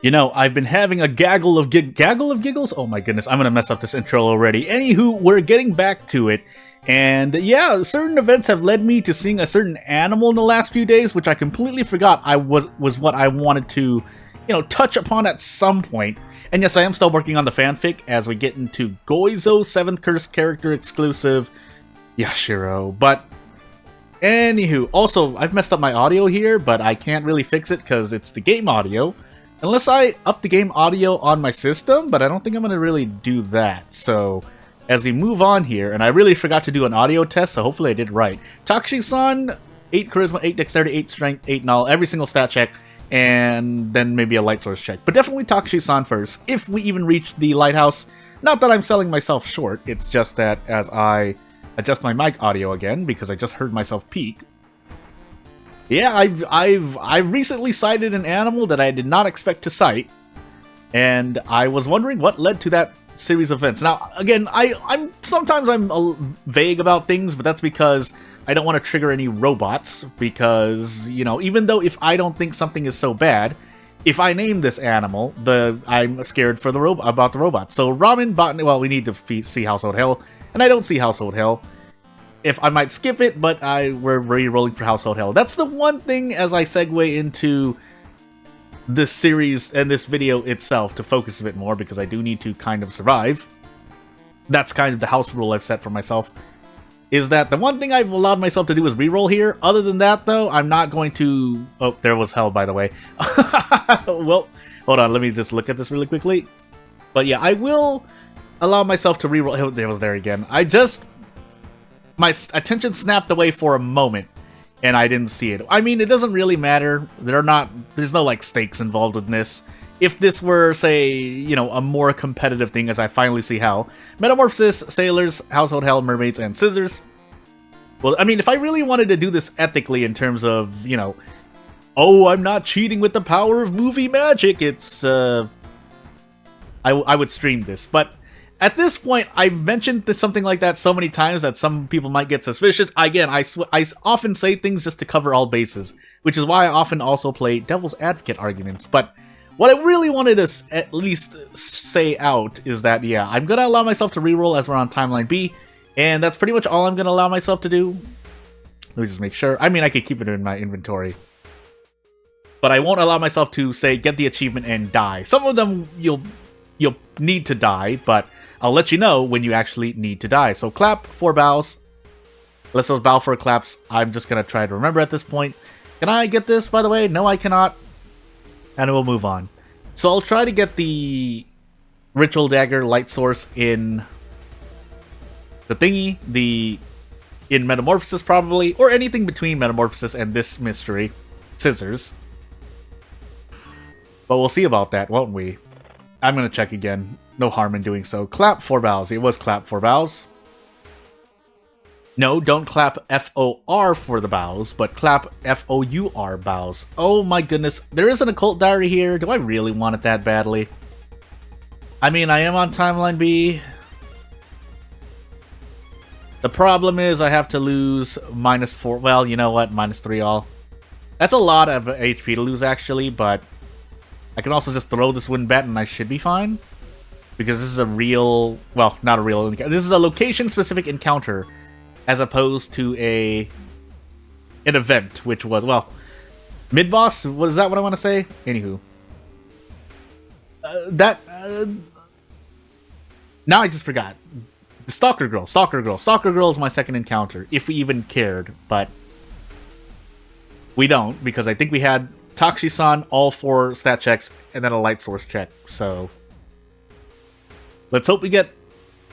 You know, I've been having a gaggle of giggles? Oh my goodness, I'm gonna mess up this intro already. Anywho, we're getting back to it. And yeah, certain events have led me to seeing a certain animal in the last few days, which I completely forgot I was what I wanted to, touch upon at some point. And yes, I am still working on the fanfic as we get into Goizo 7th Curse character exclusive Yashiro. But anywho, also, I've messed up my audio here, but I can't really fix it because it's the game audio. Unless I up the game audio on my system, but I don't think I'm going to really do that. So, as we move on here, and I really forgot to do an audio test, so hopefully I did right. Takshi-san, 8 Charisma, 8 Dexterity, 8 Strength, 8 Null, every single stat check, and then maybe a Light Source check. But definitely Takshi-san first, if we even reach the Lighthouse. Not that I'm selling myself short, it's just that as I adjust my mic audio again, because I just heard myself peak. Yeah, I've recently sighted an animal that I did not expect to sight, and I was wondering what led to that series of events. Now, again, I'm sometimes vague about things, but that's because I don't want to trigger any robots. Because even though if I don't think something is so bad, if I name this animal, I'm scared for about the robot. So ramen botany. Well, we need to see Household Hell, and I don't see Household Hell. If I might skip it, but we're re-rolling for Household Hell. That's the one thing as I segue into this series and this video itself to focus a bit more, because I do need to kind of survive. That's kind of the house rule I've set for myself. Is that the one thing I've allowed myself to do is re-roll here. Other than that, though, I'm not going to... Oh, there was hell, by the way. Well, hold on, let me just look at this really quickly. But yeah, I will allow myself to re-roll... Oh, there was there again. My attention snapped away for a moment, and I didn't see it. I mean, it doesn't really matter. There's no, stakes involved in this. If this were, say, a more competitive thing, as I finally see Hell. Metamorphosis, Sailors, Household Hell, Mermaids, and Scissors. Well, I mean, if I really wanted to do this ethically in terms of, oh, I'm not cheating with the power of movie magic, it's, I would stream this, but... At this point, I've mentioned something like that so many times that some people might get suspicious. Again, I often say things just to cover all bases, which is why I often also play devil's advocate arguments. But what I really wanted to at least say out is that, yeah, I'm going to allow myself to reroll as we're on Timeline B, and that's pretty much all I'm going to allow myself to do. Let me just make sure. I mean, I could keep it in my inventory. But I won't allow myself to, say, get the achievement and die. Some of them you'll need to die, but... I'll let you know when you actually need to die. So clap 4 bows. Unless those bow for claps, I'm just going to try to remember at this point. Can I get this, by the way? No, I cannot. And we'll move on. So I'll try to get the Ritual Dagger Light Source in the thingy, in Metamorphosis probably, or anything between Metamorphosis and this mystery, Scissors. But we'll see about that, won't we? I'm going to check again. No harm in doing so. Clap 4 bows. It was clap 4 bows. No, don't clap F-O-R for the bows, but clap F-O-U-R bows. Oh my goodness. There is an occult diary here. Do I really want it that badly? I mean, I am on Timeline B. The problem is I have to lose -4. Well, you know what? -3 all. That's a lot of HP to lose, actually, but I can also just throw this wooden bat and I should be fine. Because this is a real... Well, not a real... This is a location-specific encounter, as opposed to an event, which was, well... Mid-boss? Was that what I want to say? Anywho. Now I just forgot. The Stalker Girl. Stalker Girl. Stalker Girl is my second encounter, if we even cared, but... We don't, because I think we had Takshi-san, all 4 stat checks, and then a light source check, so... Let's hope we get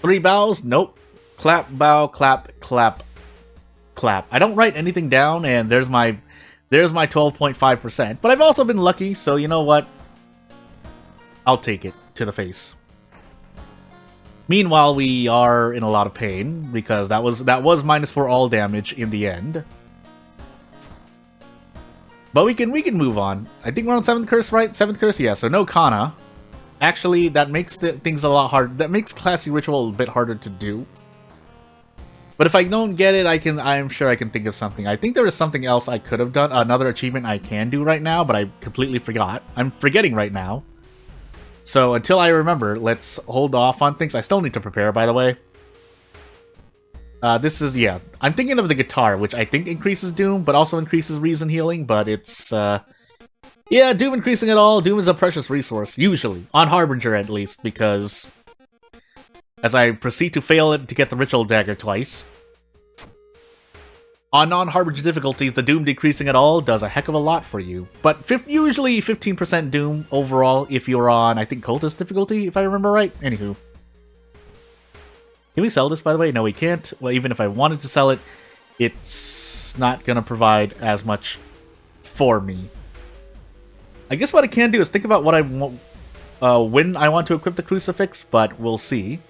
3 bows. Nope. Clap, bow, clap, clap, clap. I don't write anything down, and there's my 12.5%. But I've also been lucky, so you know what? I'll take it to the face. Meanwhile, we are in a lot of pain, because that was -4 all damage in the end. But we can move on. I think we're on 7th Curse, right? 7th Curse, yeah, so no Kana. Actually, that makes things a lot harder. That makes Classy Ritual a bit harder to do. But if I don't get it, I'm sure I can think of something. I think there is something else I could have done. Another achievement I can do right now, but I completely forgot. I'm forgetting right now. So until I remember, let's hold off on things. I still need to prepare, by the way. This is, yeah, I'm thinking of the guitar, which I think increases Doom, but also increases Reason Healing, but it's, yeah, Doom increasing at all. Doom is a precious resource, usually. On Harbinger, at least, because as I proceed to fail it to get the Ritual Dagger twice, on non-Harbinger difficulties, the Doom decreasing at all does a heck of a lot for you. But usually 15% Doom overall if you're on, I think, Cultist difficulty, if I remember right. Anywho. Can we sell this, by the way? No, we can't. Well, even if I wanted to sell it, it's not going to provide as much for me. I guess what I can do is think about what I want, when I want to equip the Crucifix, but we'll see.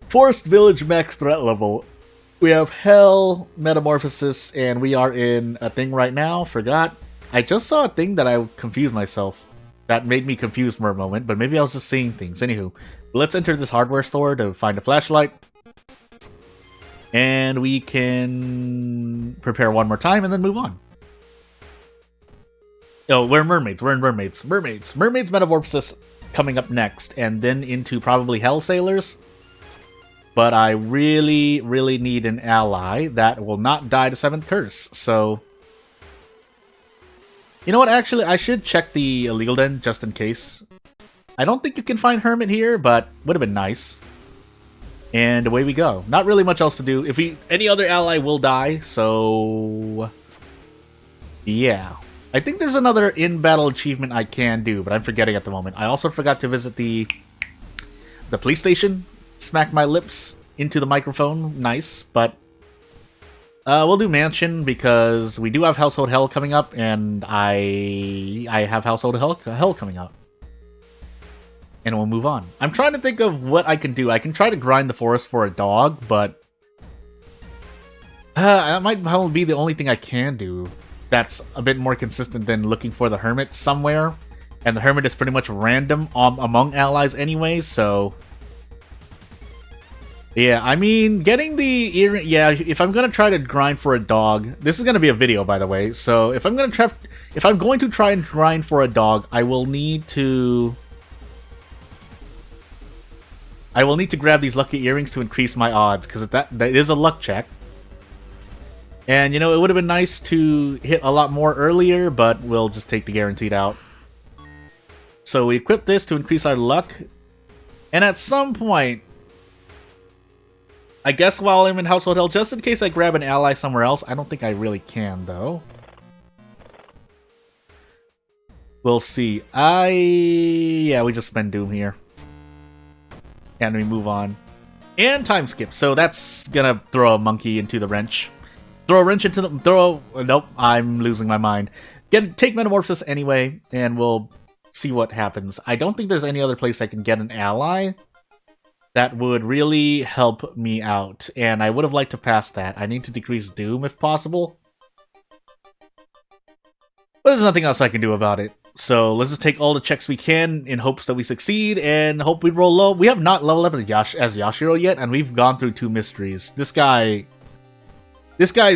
Forest Village max threat level. We have Hell, Metamorphosis, and we are in a thing right now. Forgot. I just saw a thing that I confused myself. That made me confused for a moment, but maybe I was just seeing things. Anywho, let's enter this hardware store to find a flashlight. And we can prepare one more time and then move on. Oh, we're mermaids. We're in mermaids. Mermaids. Mermaids Metamorphosis coming up next. And then into probably Hell Sailors. But I really, really need an ally that will not die to 7th Curse. So, you know what? Actually, I should check the illegal den just in case. I don't think you can find Hermit here, but would have been nice. And away we go. Not really much else to do. If any other ally will die, so yeah. I think there's another in-battle achievement I can do, but I'm forgetting at the moment. I also forgot to visit the police station. Smack my lips into the microphone. Nice, but we'll do Mansion because we do have Household Hell coming up, and I have Household Hell coming up. And we'll move on. I'm trying to think of what I can do. I can try to grind the forest for a dog, but that might probably be the only thing I can do that's a bit more consistent than looking for the Hermit somewhere. And the Hermit is pretty much random among allies anyway, so yeah, I mean, getting the earring... Yeah, if I'm gonna try to grind for a dog... This is gonna be a video, by the way. So, if I'm going to try and grind for a dog, I will need to grab these lucky earrings to increase my odds, because that is a luck check. And, you know, it would have been nice to hit a lot more earlier, but we'll just take the guaranteed out. So, we equip this to increase our luck. And at some point... I guess while I'm in Household Hell, just in case I grab an ally somewhere else. I don't think I really can, though. We'll see. Yeah, we just spend Doom here. And we move on. And time skip, so that's gonna throw a monkey into the wrench. Throw a wrench into the... Nope, I'm losing my mind. Take Metamorphosis anyway, and we'll see what happens. I don't think there's any other place I can get an ally that would really help me out, and I would have liked to pass that. I need to decrease Doom if possible. But there's nothing else I can do about it. So let's just take all the checks we can in hopes that we succeed, and hope we roll low. We have not leveled up as Yashiro yet, and we've gone through 2 mysteries. This guy's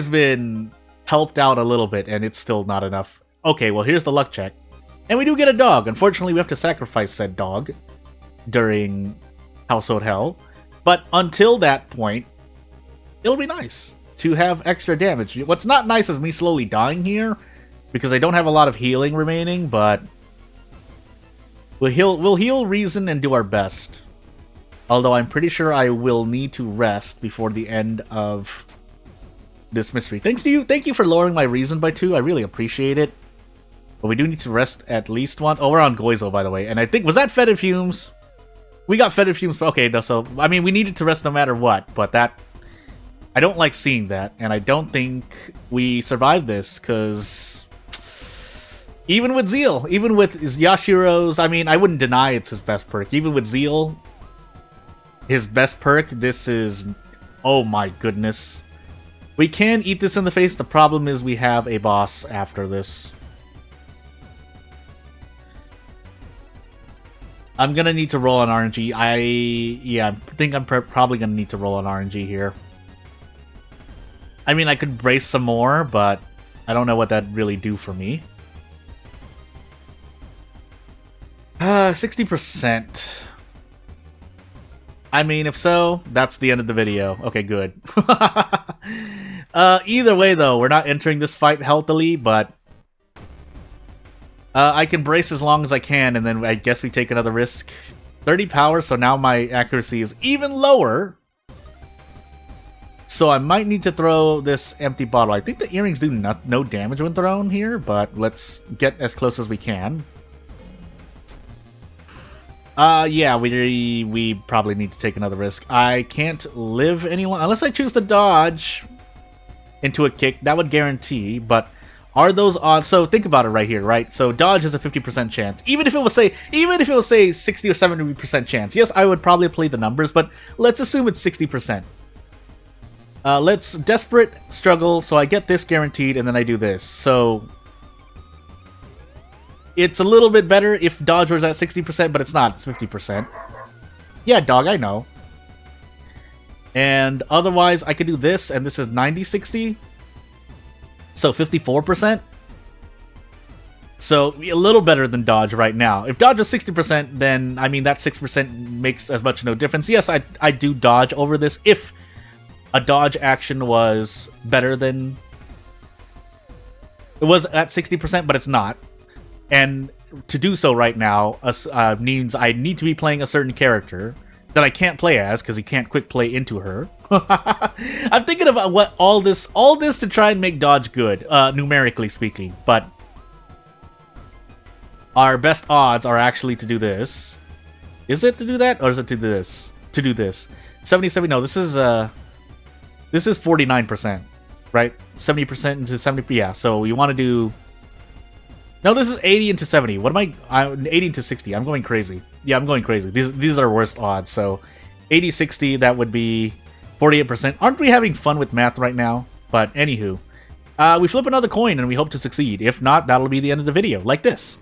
been helped out a little bit, and it's still not enough. Okay, well here's the luck check. And we do get a dog. Unfortunately, we have to sacrifice said dog during Household Hell, but until that point, it'll be nice to have extra damage. What's not nice is me slowly dying here, because I don't have a lot of healing remaining, but we'll heal Reason and do our best. Although I'm pretty sure I will need to rest before the end of this mystery. Thank you for lowering my Reason by 2, I really appreciate it. But we do need to rest at least once. Oh, we're on Goizo, by the way, and I think, was that Fetid Fumes? We got Fetid Fumes, okay, no, so, I mean, we needed to rest no matter what, but that... I don't like seeing that, and I don't think we survived this, because... Even with Zeal, even with Yashiro's... I mean, I wouldn't deny it's his best perk. Even with Zeal, his best perk, this is... Oh my goodness. We can eat this in the face, the problem is we have a boss after this. I'm gonna need to roll on RNG. I think I'm probably gonna need to roll on RNG here. I mean, I could brace some more, but I don't know what that'd really do for me. 60%. I mean, if so, that's the end of the video. Okay, good. Either way, though, we're not entering this fight healthily, but I can brace as long as I can, and then I guess we take another risk. 30 power, so now my accuracy is even lower. So I might need to throw this empty bottle. I think the earrings do no damage when thrown here, but let's get as close as we can. Yeah, we probably need to take another risk. I can't live any longer unless I choose to dodge into a kick. That would guarantee, but are those odds? So think about it right here, right? So dodge is a 50% chance. Even if it was say 60 or 70% chance. Yes, I would probably play the numbers, but let's assume it's 60%. Let's desperate struggle. So I get this guaranteed, and then I do this. So it's a little bit better if dodge was at 60%, but it's not. It's 50%. Yeah, dog, I know. And otherwise, I could do this, and this is 90-60. So 54%. So a little better than dodge right now. If dodge was 60%, then, I mean, that 6% makes as much no difference. Yes, I do dodge over this if a dodge action was better than... It was at 60%, but it's not. And to do so right now means I need to be playing a certain character that I can't play as because he can't quick play into her. I'm thinking about what all this to try and make dodge good, numerically speaking. But our best odds are actually to do this. Is it to do that, or is it to do this? To do this. 77. No, this is 49%, right? 70% into 70. Yeah. So you want to do. No, this is 80 into 70. What am I? I'm 80 into 60. I'm going crazy. Yeah, I'm going crazy. These are worst odds. So 80, 60, that would be 48%. Aren't we having fun with math right now? But anywho, we flip another coin and we hope to succeed. If not, that'll be the end of the video, like this.